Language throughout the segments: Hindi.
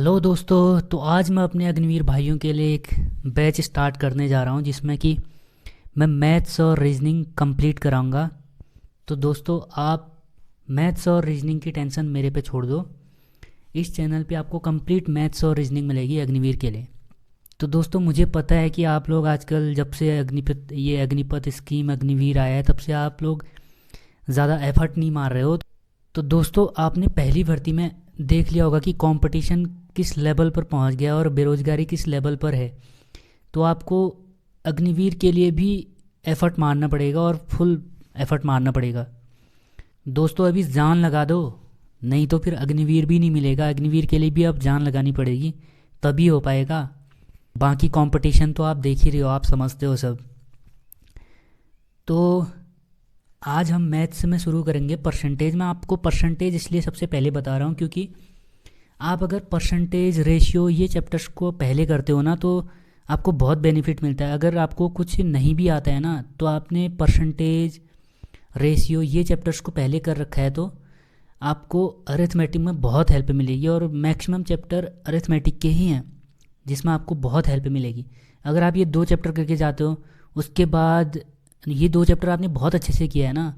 हेलो दोस्तों। तो आज मैं अपने अग्निवीर भाइयों के लिए एक बैच स्टार्ट करने जा रहा हूं जिसमें कि मैं मैथ्स और रीजनिंग कंप्लीट कराऊंगा। तो दोस्तों आप मैथ्स और रीजनिंग की टेंशन मेरे पे छोड़ दो। इस चैनल पे आपको कंप्लीट मैथ्स और रीजनिंग मिलेगी अग्निवीर के लिए। तो दोस्तों मुझे पता है कि आप लोग आजकल जब से अग्निपथ स्कीम अग्निवीर आया है तब से आप लोग ज़्यादा एफर्ट नहीं मार रहे हो। तो दोस्तों आपने पहली भर्ती में देख लिया होगा कि कंपटीशन किस लेवल पर पहुंच गया और बेरोज़गारी किस लेवल पर है। तो आपको अग्निवीर के लिए भी एफ़र्ट मारना पड़ेगा और फुल एफ़र्ट मारना पड़ेगा। दोस्तों अभी जान लगा दो, नहीं तो फिर अग्निवीर भी नहीं मिलेगा। अग्निवीर के लिए भी अब जान लगानी पड़ेगी, तभी हो पाएगा। बाकी कंपटीशन तो आप देख ही रहे हो, आप समझते हो सब। तो आज हम मैथ्स में शुरू करेंगे परसेंटेज में। आपको परसेंटेज इसलिए सबसे पहले बता रहा हूँ क्योंकि आप अगर परसेंटेज रेशियो ये चैप्टर्स को पहले करते हो ना तो आपको बहुत बेनिफिट मिलता है। अगर आपको कुछ नहीं भी आता है ना तो आपने परसेंटेज रेशियो ये चैप्टर्स को पहले कर रखा है तो आपको अरिथमेटिक में बहुत हेल्प मिलेगी। और मैक्सिमम चैप्टर अरिथमेटिक के ही हैं जिसमें आपको बहुत हेल्प मिलेगी। अगर आप ये 2 चैप्टर करके जाते हो, उसके बाद ये 2 चैप्टर आपने बहुत अच्छे से किया है ना,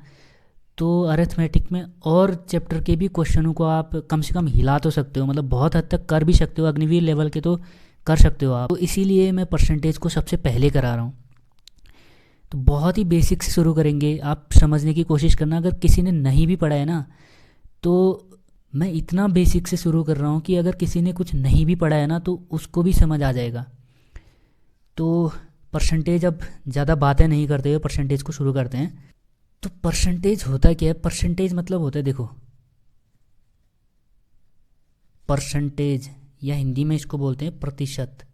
तो अरिथमेटिक में और चैप्टर के भी क्वेश्चनों को आप कम से कम हिला तो सकते हो, मतलब बहुत हद तक कर भी सकते हो। अग्निवीर लेवल के तो कर सकते हो आप। तो इसीलिए मैं परसेंटेज को सबसे पहले करा रहा हूँ। तो बहुत ही बेसिक से शुरू करेंगे, आप समझने की कोशिश करना। अगर किसी ने नहीं भी पढ़ा है ना तो मैं इतना बेसिक से शुरू कर रहा हूँ कि अगर किसी ने कुछ नहीं भी पढ़ा है ना तो उसको भी समझ आ जाएगा। तो परसेंटेज, अब ज़्यादा बातें नहीं करते हुए परसेंटेज को शुरू करते हैं। तो परसेंटेज होता क्या है? परसेंटेज मतलब होता है, देखो, परसेंटेज या हिंदी में इसको बोलते हैं प्रतिशत।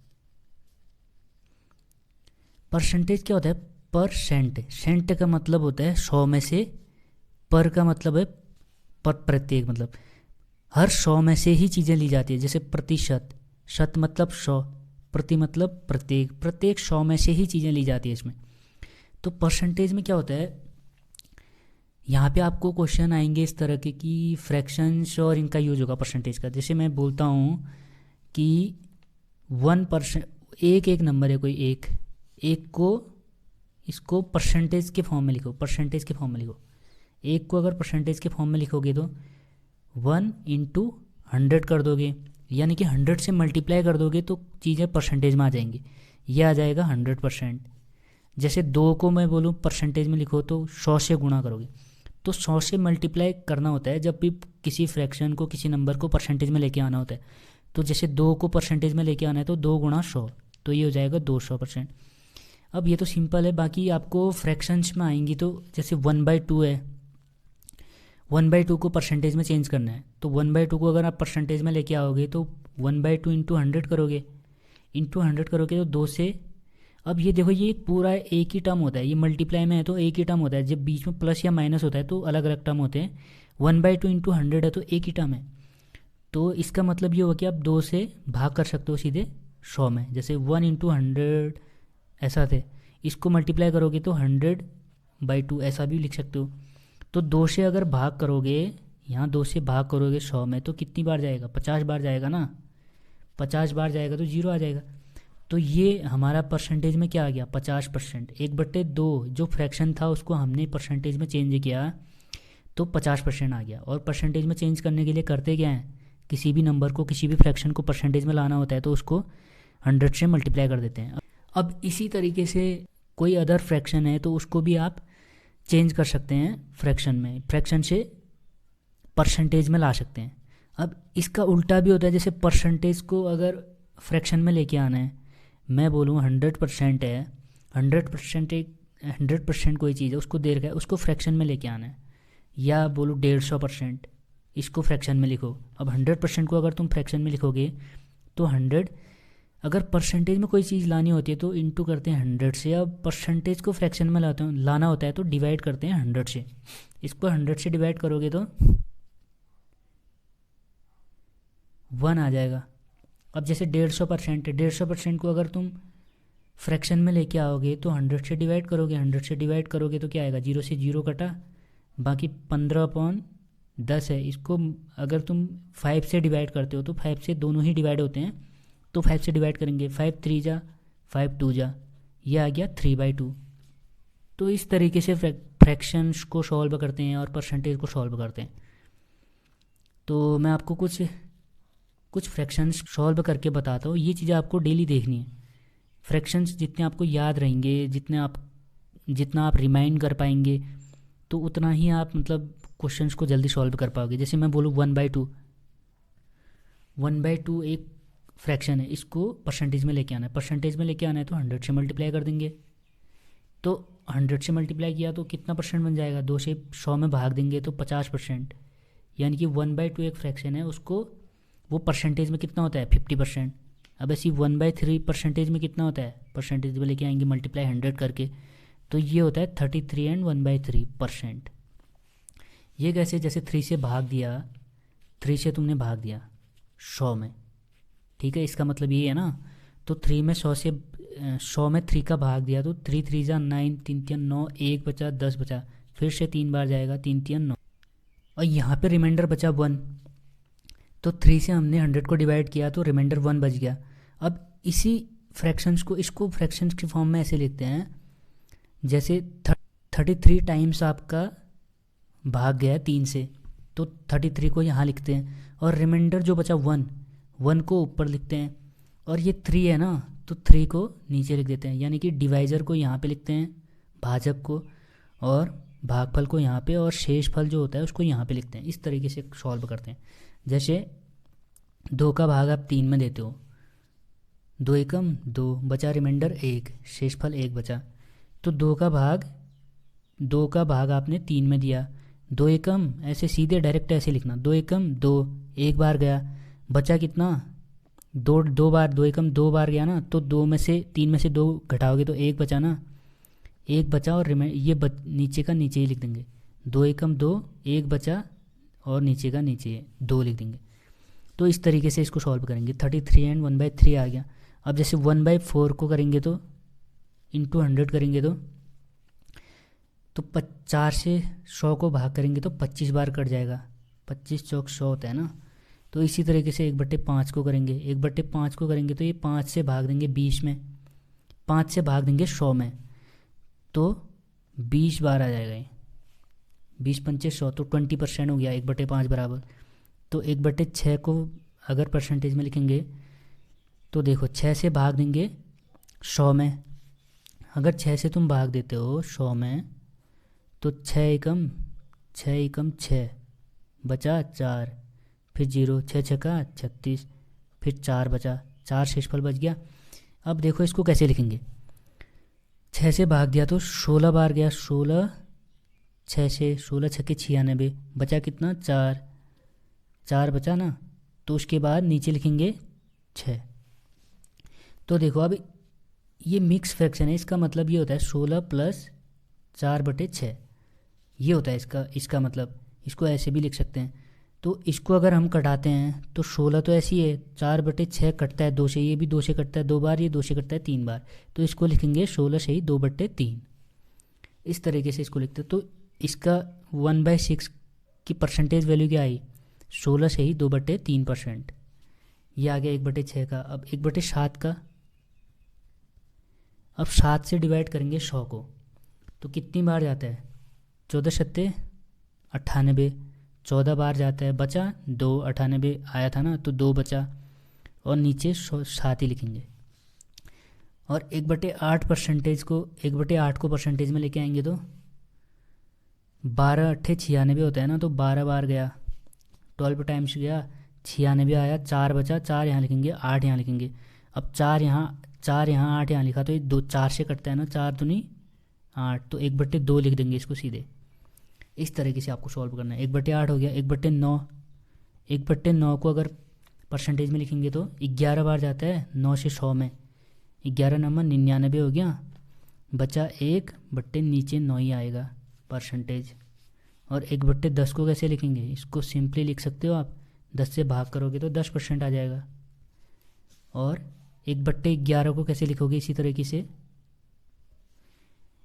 परसेंटेज क्या होता है? परसेंट, सेंट का मतलब होता है 100 में से, पर का मतलब है पर, प्रत्येक मतलब हर 100 में से ही चीज़ें ली जाती है। जैसे प्रतिशत, शत मतलब 100, प्रति मतलब प्रत्येक, प्रत्येक 100 में से ही चीज़ें ली जाती है इसमें। तो परसेंटेज में क्या होता है, यहाँ पे आपको क्वेश्चन आएंगे इस तरह के कि फ्रैक्शंस और इनका यूज होगा परसेंटेज का। जैसे मैं बोलता हूँ कि 1%, एक एक नंबर है कोई, एक एक को, इसको परसेंटेज के फॉर्म में लिखो, परसेंटेज के फॉर्म में लिखो। एक को अगर परसेंटेज के फॉर्म में लिखोगे तो 1 इंटू 100 कर दोगे, यानी कि 100 से मल्टीप्लाई कर दोगे तो चीज़ें परसेंटेज में आ जाएंगी। यह आ जाएगा 100%। जैसे 2 को मैं बोलूँ परसेंटेज में लिखो तो 100 से गुणा करोगे। तो 100 से मल्टीप्लाई करना होता है जब भी किसी फ्रैक्शन को, किसी नंबर को परसेंटेज में लेके आना होता है। तो जैसे 2 को परसेंटेज में लेके आना है तो 2 गुणा 100, तो ये हो जाएगा 200%। अब ये तो सिंपल है। बाकी आपको फ्रैक्शंस में आएंगी तो जैसे 1/2 है, 1/2 को परसेंटेज में चेंज करना है तो 1/2 को अगर आप परसेंटेज में लेके आओगे तो 1/2 इंटू 100 करोगे, इंटू 100 करोगे तो 2 से, अब ये देखो ये पूरा एक ही टर्म होता है, ये मल्टीप्लाई में है तो एक ही टर्म होता है। जब बीच में प्लस या माइनस होता है तो अलग अलग टर्म होते हैं। 1/2 इंटू 100 है तो एक ही टर्म है। तो इसका मतलब ये हुआ कि आप 2 से भाग कर सकते हो सीधे 100 में। जैसे 1 इंटू 100 ऐसा थे, इसको मल्टीप्लाई करोगे तो 100/2 ऐसा भी लिख सकते हो। तो 2 से अगर भाग करोगे, यहाँ 2 से भाग करोगे 100 में तो कितनी बार जाएगा? 50 बार जाएगा ना। 50 बार जाएगा तो 0 आ जाएगा। तो ये हमारा परसेंटेज में क्या आ गया? 50%। 1/2 जो फ्रैक्शन था उसको हमने परसेंटेज में चेंज किया तो 50% आ गया। और परसेंटेज में चेंज करने के लिए करते क्या हैं, किसी भी नंबर को, किसी भी फ्रैक्शन को परसेंटेज में लाना होता है तो उसको 100 से मल्टीप्लाई कर देते हैं। अब इसी तरीके से कोई अदर फ्रैक्शन है तो उसको भी आप चेंज कर सकते हैं फ्रैक्शन में, फ्रैक्शन से परसेंटेज में ला सकते हैं। अब इसका उल्टा भी होता है। जैसे परसेंटेज को अगर फ्रैक्शन में लेके आना है, मैं बोलूँ 100% है, 100% एक 100% कोई चीज़ है उसको दे रखा है, उसको फ्रैक्शन में लेके आना है। या बोलूँ 150%, इसको फ्रैक्शन में लिखो। अब 100% को अगर तुम फ्रैक्शन में लिखोगे तो 100, अगर परसेंटेज में कोई चीज़ लानी होती है तो इंटू करते हैं 100 से। अब परसेंटेज को फ्रैक्शन में लाना होता है तो डिवाइड करते हैं 100 से। इसको 100 से डिवाइड करोगे तो 1 आ जाएगा। अब जैसे 150% है, 150% को अगर तुम फ्रैक्शन में लेके आओगे तो 100 से डिवाइड करोगे, 100 से डिवाइड करोगे तो क्या आएगा? 0 से 0 कटा, बाकी 15/100 10 है, इसको अगर तुम 5 से डिवाइड करते हो तो 5 से दोनों ही डिवाइड होते हैं, तो 5 से डिवाइड करेंगे, 5 3 जा 5 2 जा, ये आ गया 3/2। तो इस तरीके से फ्रैक्शंस को सॉल्व करते हैं और परसेंटेज को सॉल्व करते हैं। तो मैं आपको कुछ फ्रैक्शंस सॉल्व करके बताता हूँ, ये चीज़ें आपको डेली देखनी है। फ्रैक्शंस जितने आपको याद रहेंगे, जितना आप रिमाइंड कर पाएंगे, तो उतना ही आप मतलब क्वेश्चंस को जल्दी सॉल्व कर पाओगे। जैसे मैं बोलूँ 1/2, 1/2 एक फ्रैक्शन है, इसको परसेंटेज में लेके आना है। परसेंटेज में लेके आना है तो 100 से मल्टीप्लाई कर देंगे। तो 100 से मल्टीप्लाई किया तो कितना परसेंट बन जाएगा, 2 से 100 में भाग देंगे तो 50%। यानी कि 1/2 एक फ्रैक्शन है, उसको वो परसेंटेज में कितना होता है 50%। अब ऐसी 1/3 परसेंटेज में कितना होता है, परसेंटेज में लेके आएंगे मल्टीप्लाई 100 करके, तो ये होता है 33 एंड 1/3%। ये कैसे, जैसे 3 से भाग दिया, 3 से तुमने भाग दिया 100 में, ठीक है, इसका मतलब ये है ना। तो 3 में 100 में 3 का भाग दिया तो 3 3 जा 9, 3 3 9, 1 बचा 10 बचा, फिर से 3 बार जाएगा, 3 3 9, और यहाँ पे रिमाइंडर बचा 1। तो 3 से हमने 100 को डिवाइड किया तो रिमाइंडर 1 बच गया। अब इसी फ्रैक्शंस को, इसको फ्रैक्शंस के फॉर्म में ऐसे लिखते हैं, जैसे 33 टाइम्स आपका भाग गया है 3 से, तो 33 को यहाँ लिखते हैं, और रिमाइंडर जो बचा 1 को ऊपर लिखते हैं, और ये 3 है ना, तो 3 को नीचे लिख देते हैं। यानी कि डिवाइज़र को यहाँ पे लिखते हैं, भाजक को, और भागफल को यहाँ पे, और शेषफल जो होता है उसको यहाँ पे लिखते हैं। इस तरीके से सॉल्व करते हैं। जैसे 2 का भाग आप 3 में देते हो, 2 एकम 2 बचा, रिमाइंडर 1, शेषफल 1 बचा। तो 2 का भाग आपने 3 में दिया, 2 एकम, ऐसे सीधे डायरेक्ट ऐसे लिखना, 2 एकम 2, एक बार गया, बचा कितना, 2 बार, 2 एकम 2 बार गया ना, तो 3 में से 2 घटाओगे तो 1 बचा ना, 1 बचा, और नीचे का नीचे ही लिख देंगे, 2 एकम 2, 1 बचा, और नीचे का नीचे 2 लिख देंगे। तो इस तरीके से इसको सॉल्व करेंगे। 33 एंड 1/3 आ गया। अब जैसे 1/4 को करेंगे तो इंटू 100 करेंगे तो 4 से 100 को भाग करेंगे तो 25 बार कट जाएगा, 25 चौक 100 होता है ना। तो इसी तरीके से 1/5 को करेंगे, 1/5 को करेंगे तो ये 5 से भाग देंगे 20 में, 5 से भाग देंगे 100 में, तो 20 बार आ जाएगा ये, 20 पंचे 100, तो 20% हो गया 1/5 बराबर। तो 1/6 को अगर परसेंटेज में लिखेंगे तो देखो 6 से भाग देंगे 100 में, अगर 6 से तुम भाग देते हो 100 में तो 6 एकम 6 बचा 4, फिर 0, 6 छक्का 36, फिर 4 बचा, 4 शेषफल बच गया। अब देखो इसको कैसे लिखेंगे, 6 से भाग दिया तो 16 बार गया, 16, 6 से 16 छक्के 96, बचा कितना 4 बचा ना, तो उसके बाद नीचे लिखेंगे 6। तो देखो अब ये मिक्स फ्रैक्शन है, इसका मतलब ये होता है 16 + 4/6, ये होता है इसका मतलब। इसको ऐसे भी लिख सकते हैं। तो इसको अगर हम कटाते हैं तो 16 तो ऐसी है, 4/6 कटता है 2 से, ये भी 2 से कटता है 2 बार, ये 2 से कटता है 3 बार, तो इसको लिखेंगे 16 से ही 2/3। इस तरीके से इसको लिखते हैं। तो इसका 1/6 की परसेंटेज वैल्यू क्या आई, 16 से ही 2/3%। ये आ गया 1/6 का। अब 1/7 का, अब 7 से डिवाइड करेंगे 100 को, तो कितनी बार जाता है, 14 सत्ते 98, 14 बार जाता है, बचा 2, 98 आया था ना, तो 2 बचा, और नीचे 7 ही लिखेंगे। और 1/8 को परसेंटेज में लेके आएंगे तो 12 8 96 होता है ना, तो 12 बार गया, 12 टाइम्स गया, 96 आया, 4 बचा, 4 यहाँ लिखेंगे, 8 यहाँ लिखेंगे। अब 4 यहाँ 8 यहाँ लिखा तो ये 2 4 से कटता है ना, 4 दूनी 8, तो 1/2 लिख देंगे इसको सीधे। इस तरीके से आपको सॉल्व करना है। 1/8 हो गया, 1/9 को अगर परसेंटेज में लिखेंगे तो 11 बार जाता है 9 से 100 में, 11 नंबर 99 हो गया, बचा 1 बट्टे नीचे 9 ही आएगा परसेंटेज। और 1/10 को कैसे लिखेंगे, इसको सिंपली लिख सकते हो आप, 10 से भाग करोगे तो 10% आ जाएगा। और 1/11 को कैसे लिखोगे, इसी तरीके से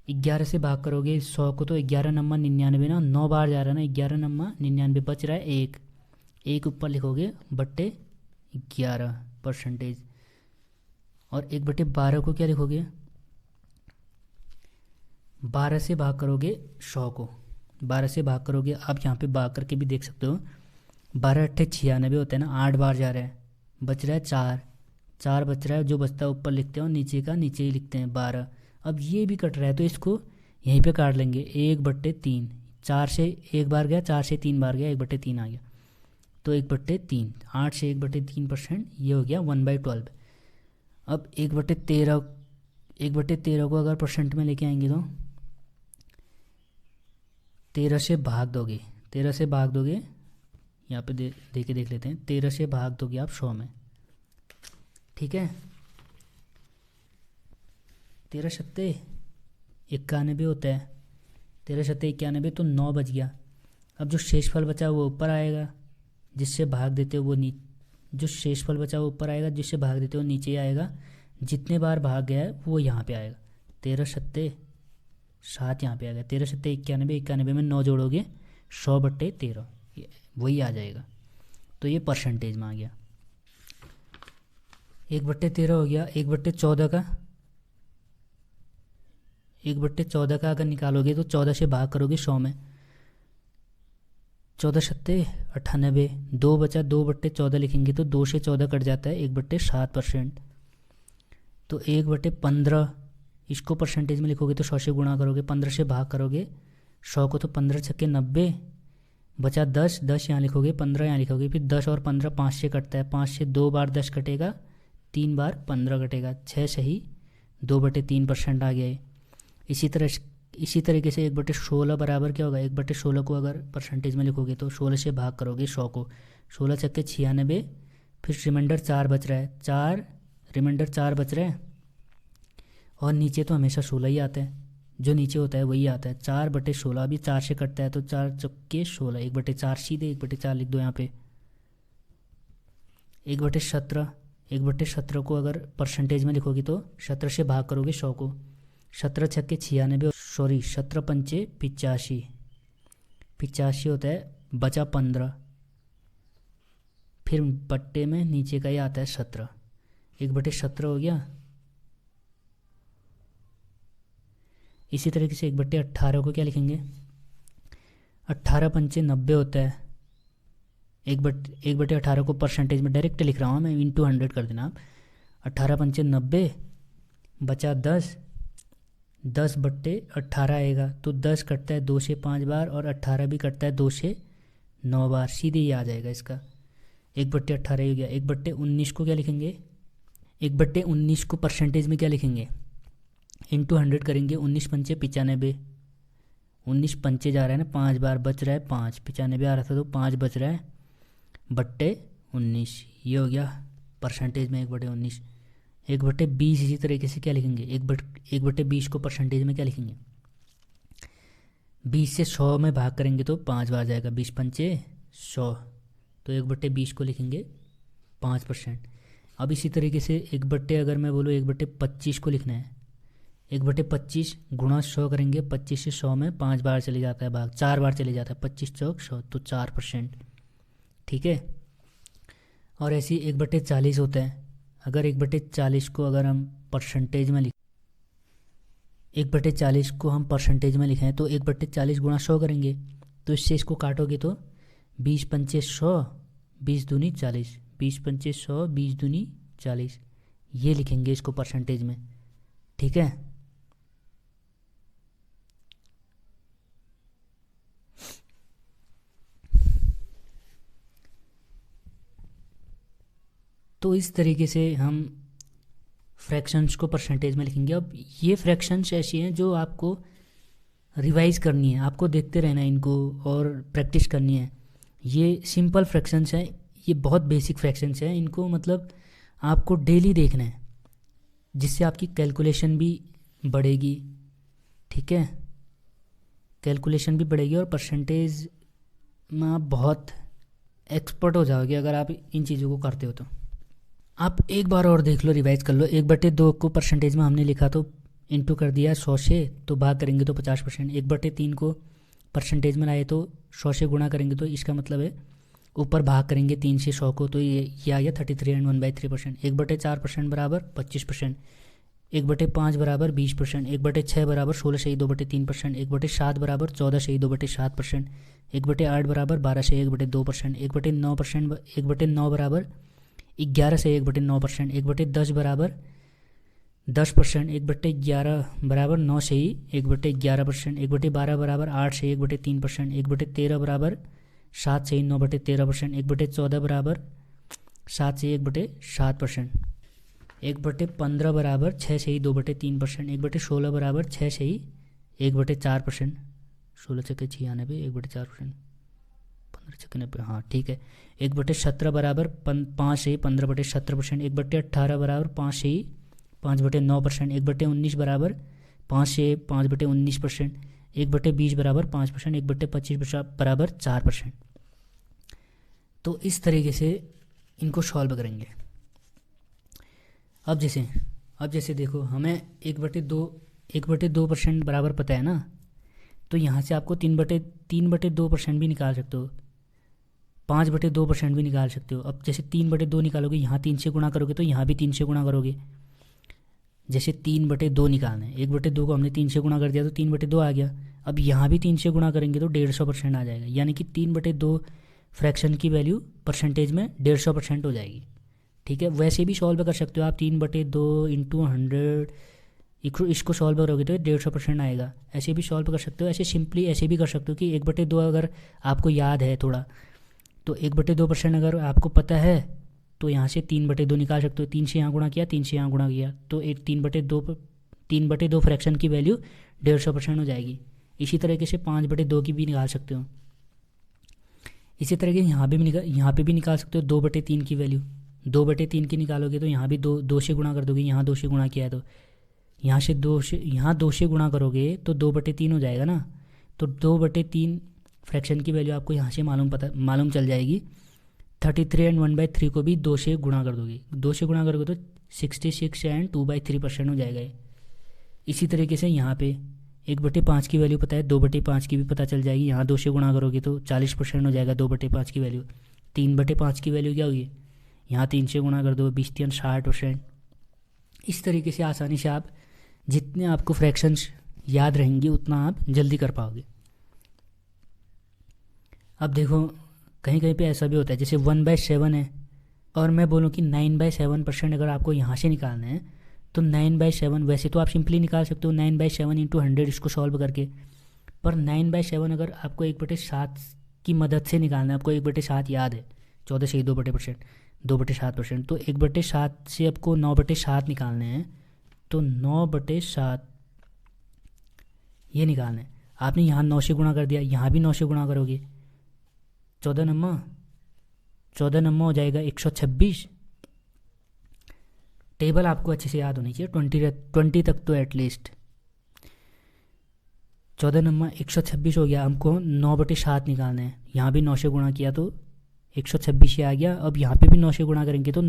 11 से भाग करोगे 100 को तो 11 नंबर 99 ना, 9 बार जा रहा है ना, 11 नंबर 99 बच रहा है एक, एक ऊपर लिखोगे बट्टे 11%। और 1/12 को क्या लिखोगे, 12 से भाग करोगे 100 को, 12 से भाग करोगे, आप यहाँ पे भाग करके भी देख सकते हो, 12 अट्ठे 96 होता है ना, 8 बार जा रहा है, बच रहा है 4, 4 बच रहा है, जो बचता है ऊपर लिखते हैं और नीचे का नीचे ही लिखते हैं 12। अब ये भी कट रहा है तो इसको यहीं पे काट लेंगे, 1/3, 4 से 1 बार गया, 4 से 3 बार गया, 1/3 आ गया, तो 1/3, 8 से 1/3%, ये हो गया 1/12। अब 1/13 को अगर परसेंट में लेके आएंगे तो 13 से भाग दोगे, 13 से भाग दोगे, यहाँ पे दे के देख लेते हैं, 13 से भाग दोगे आप 100 में, ठीक है, 13 सत्ते 91 होता है, 13 सत्ते 91, तो 9 बच गया। अब जो शेषफल बचा वो ऊपर आएगा, जिससे भाग देते हो वो जो शेषफल बचा वो ऊपर आएगा, जिससे भाग देते हो नीचे आएगा, जितने बार भाग गया है वो यहाँ पे आएगा, 13 सत्ते 7 यहाँ पे आएगा, 13 सत्ते 91, 91 में 9 जोड़ोगे 100/13, वही आ जाएगा, तो ये परसेंटेज में आ गया। 1/13 हो गया। 1/14 का, 1/14 का अगर निकालोगे तो 14 से भाग करोगे 100 में, 14 सत्ते 98, 2 बचा, 2/14 लिखेंगे तो 2 से 14 कट जाता है, 1/7%, तो 1/15, इसको परसेंटेज में लिखोगे तो 100 से गुणा करोगे, 15 से भाग करोगे 100 को तो 15 छक्के 90, बचा 10, 10 यहाँ लिखोगे, 15 यहाँ लिखोगे, फिर 10 और 15 5 से कटता है, 5 से 2 बार 10 कटेगा, 3 बार 15 कटेगा, 6 सही 2/3% आ गया है। इसी तरीके से 1/16 बराबर क्या होगा, 1/16 को अगर परसेंटेज में लिखोगे तो 16 से भाग करोगे 100 को, 16 छक्के 96, फिर रिमाइंडर 4 बच रहा है, 4 रिमाइंडर 4 बच रहा है, और नीचे तो हमेशा 16 ही आता है, जो नीचे होता है वही आता है, 4/16 भी 4 से कटता है, तो 4 चक्के 16, 1/4 सीधे 1/4 लिख दो यहाँ पे। 1/17, 1/17 को अगर परसेंटेज में लिखोगे तो 17 से भाग करोगे 100 को, 17 छक्के 96, सॉरी 17 पंचे 85, 85 होता है, बचा 15, फिर बट्टे में नीचे का ही आता है 17, 1/17 हो गया। इसी तरीके से 1/18 को क्या लिखेंगे, 18 पंचे 90 होता है, 1/18 को परसेंटेज में डायरेक्ट लिख रहा हूँ मैं, इंटू 100 कर देना आप, 18 पंचे 90, बचा 10, 10/18 आएगा, तो 10 कटता है 2 से 5 बार, और 18 भी कटता है 2 से 9 बार, सीधे ही आ जाएगा इसका, 1/18 हो गया। 1/19 को क्या लिखेंगे, 1/19 को परसेंटेज में क्या लिखेंगे, इंटू 100 करेंगे, 19 पंचे 95, 19 पंचे जा रहा है ना 5 बार, बच रहा है 5, 95 आ रहा था तो 5 बच रहा है, /19, ये हो गया परसेंटेज में 1/19। 1/20 इसी तरीके से क्या लिखेंगे, 1/20 को परसेंटेज में क्या लिखेंगे, 20 से 100 में भाग करेंगे तो 5 बार जाएगा, 20 पंचे 100, तो 1/20 को लिखेंगे 5%। अब इसी तरीके से अगर मैं बोलूँ 1/25 को लिखना है, 1/25 गुणा 100 करेंगे, 25 से 100 में 5 बार चले जाता है भाग, 4 बार चले जाता है, 25 चौक 100, तो 4%, ठीक है। और ऐसे ही 1/40 होता है, अगर 1/40 को अगर हम परसेंटेज में 1/40 को हम परसेंटेज में लिखें तो 1/40 गुणा 100 करेंगे, तो इससे इसको काटोगे तो 20 पंचे 100, 20 दूनी 40, 20 पंचे 100, 20 दूनी 40, ये लिखेंगे इसको परसेंटेज में, ठीक है। तो इस तरीके से हम फ्रैक्शंस को परसेंटेज में लिखेंगे। अब ये फ्रैक्शंस ऐसी हैं जो आपको रिवाइज करनी है, आपको देखते रहना है इनको और प्रैक्टिस करनी है। ये सिंपल फ्रैक्शंस हैं, ये बहुत बेसिक फ्रैक्शंस हैं, इनको मतलब आपको डेली देखना है, जिससे आपकी कैलकुलेशन भी बढ़ेगी, ठीक है, कैलकुलेशन भी बढ़ेगी और परसेंटेज में आप बहुत एक्सपर्ट हो जाओगे अगर आप इन चीज़ों को करते हो। तो आप एक बार और देख लो, रिवाइज कर लो। 1/2 को परसेंटेज में हमने लिखा तो इंटू कर दिया 100 से, तो भाग करेंगे तो 50%। 1/3 को परसेंटेज में लाए तो 100 से गुणा करेंगे, तो इसका मतलब है ऊपर भाग करेंगे 3 से 100 को, तो ये आ गया 33 एंड 1/3%। 1/4% बराबर 25%। 1/5 बराबर 20%। 1/6 बराबर 16 से 2/3%। 1/7 बराबर 14 से 2/7%। 1/8 बराबर 12 से 1/2%। 1/9%, 1/9 बराबर 11 से 1/9%। 1/10 बराबर 10%। 1/11 बराबर 9 से ही 1/11%। 1/12 बराबर 8 से 1/3%। 1/13 बराबर 7 से ही 9/13%। 1/14 बराबर 7 से 1/7%। 1/15 बराबर 6 से ही 2/3%। 1/16 बराबर 6 से ही 1/4%। 16 छक्के 96, 1/4%। 15 छक्के 90, हाँ ठीक है। 1/17 बराबर 5 से ही 15/17%। 1/18 बराबर 5 से ही 5/9%। 1/19 बराबर 5 से 5/19%। 1/20 बराबर 5%। 1/25 बराबर 4%। तो इस तरीके से इनको सॉल्व करेंगे। अब जैसे देखो हमें 1/2% बराबर पता है ना, तो यहाँ से आपको 3/2% भी निकाल सकते हो, 5/2% भी निकाल सकते हो। अब जैसे 3/2 निकालोगे, यहाँ 3 से गुणा करोगे तो यहाँ भी 3 से गुणा करोगे। जैसे 3/2 निकालना है, 1/2 को हमने 3 से गुणा कर दिया तो 3/2 आ गया। अब यहाँ भी 3 से गुणा करेंगे तो 150% आ जाएगा, यानी कि 3/2 फ्रैक्शन की वैल्यू परसेंटेज में 150% हो जाएगी। ठीक है, वैसे भी सॉल्व कर सकते हो आप, 3/2 इंटू 100 इसको सॉल्व करोगे तो 150% आएगा। ऐसे भी सॉल्व कर सकते हो, ऐसे सिंपली ऐसे भी कर सकते हो कि 1/2 अगर आपको याद है थोड़ा, तो 1/2% अगर आपको पता है तो यहाँ से 3/2 निकाल सकते हो। 3 से यहाँ गुणा किया, 3 से यहाँ गुणा किया, तो 3/2 फ्रैक्शन की वैल्यू 150% हो जाएगी। इसी तरीके से 5/2 की भी निकाल सकते हो। इसी तरीके यहाँ पे भी निकाल सकते हो 2/3 की वैल्यू। 2/3 की निकालोगे तो यहाँ भी 2 से गुणा कर दोगे, यहाँ 2 से गुणा किया है तो यहाँ 2 से गुणा करोगे तो 2/3 हो जाएगा ना। तो 2/3 फ्रैक्शन की वैल्यू आपको यहाँ से मालूम चल जाएगी। 33 एंड 1/3 को भी 2 से गुणा कर दोगे, 2 से गुणा करोगे तो 66 एंड 2/3% हो जाएगा। इसी तरीके से यहाँ पे 1/5 की वैल्यू पता है, 2/5 की भी पता चल जाएगी। यहाँ 2 से गुणा करोगे तो 40% हो जाएगा 2/5 की वैल्यू। 3/5 की वैल्यू क्या होगी, यहाँ 3 से गुणा कर दो, 20 60%। इस तरीके से आसानी से आप जितने आपको फ्रैक्शंस याद रहेंगे उतना आप जल्दी कर पाओगे। अब देखो कहीं कहीं पे ऐसा भी होता है, जैसे 1/7 है और मैं बोलूँ कि 9/7% अगर आपको यहाँ से निकालना है तो 9/7 वैसे तो आप सिंपली निकाल सकते हो 9/7 इंटू 100 इसको सॉल्व करके, पर 9/7 अगर आपको 1/7 की मदद से निकालना है, आपको 1/7 याद है, 14 से 2/7%, तो 1/7 से आपको 9/7 निकालने हैं, तो 9/7 ये निकालना है। आपने यहाँ 9 से गुणा कर दिया, यहाँ भी 9 से गुणा करोगे, 14 नम्मा हो जाएगा 126। टेबल आपको अच्छे से याद होनी चाहिए, 20 तक तो एटलीस्ट। 14 नम्मा 126 हो गया, हमको 9/7 निकालना है। यहाँ भी 9 से गुणा किया तो 126 आ गया। अब यहाँ पे भी 9 से गुणा करेंगे तो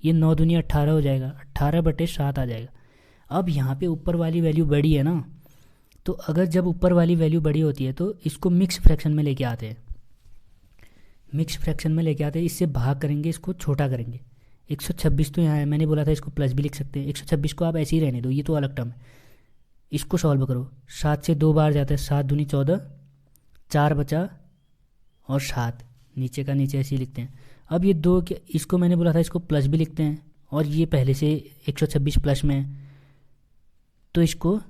9 दूनी 18 हो जाएगा, 18/7 आ जाएगा। अब यहाँ पे ऊपर वाली वैल्यू बड़ी है ना, तो अगर जब ऊपर वाली वैल्यू बड़ी होती है तो इसको मिक्स फ्रैक्शन में लेके आते हैं। इससे भाग करेंगे, इसको छोटा करेंगे। 126 तो यहाँ है, मैंने बोला था इसको प्लस भी लिख सकते हैं। 126 को आप ऐसे ही रहने दो, ये तो अलग टर्म है। इसको सॉल्व करो, 7 से 2 बार जाता है, 7 दूनी 14, 4 बचा और 7 नीचे का नीचे ऐसे ही लिखते हैं। अब ये 2 इसको मैंने बोला था इसको प्लस भी लिखते हैं, और ये पहले से 126 प्लस में है, तो इसको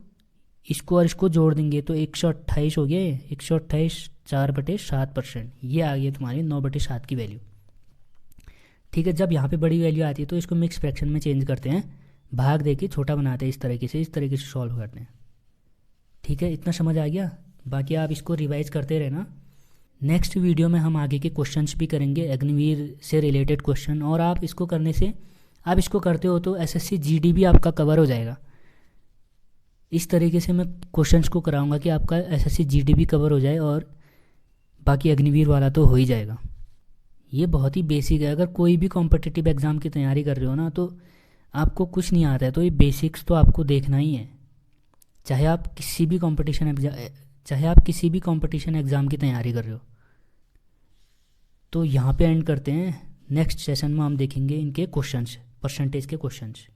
और इसको जोड़ देंगे तो 128 हो गया। 128 4/7%, ये आ गई तुम्हारी 9/7 की वैल्यू। ठीक है, जब यहाँ पे बड़ी वैल्यू आती है तो इसको मिक्स फ्रैक्शन में चेंज करते हैं, भाग दे के छोटा बनाते हैं, इस तरीके से सॉल्व करते हैं। ठीक है, इतना समझ आ गया। बाकी आप इसको रिवाइज करते रहना। नेक्स्ट वीडियो में हम आगे के क्वेश्चंस भी करेंगे, अग्निवीर से रिलेटेड क्वेश्चन, और आप इसको करने से, आप इसको करते हो तो एसएससी जीडी भी आपका कवर हो जाएगा। इस तरीके से मैं क्वेश्चंस को कराऊंगा कि आपका एसएससी जीडी भी कवर हो जाए और बाकी अग्निवीर वाला तो हो ही जाएगा। ये बहुत ही बेसिक है। अगर कोई भी कॉम्पिटिटिव एग्ज़ाम की तैयारी कर रहे हो ना, तो आपको कुछ नहीं आता है तो ये बेसिक्स तो आपको देखना ही है, चाहे आप किसी भी कंपटीशन एग्ज़ाम की तैयारी कर रहे हो। तो यहाँ पे एंड करते हैं। नेक्स्ट सेशन में हम देखेंगे इनके क्वेश्चंस, परसेंटेज के क्वेश्चंस।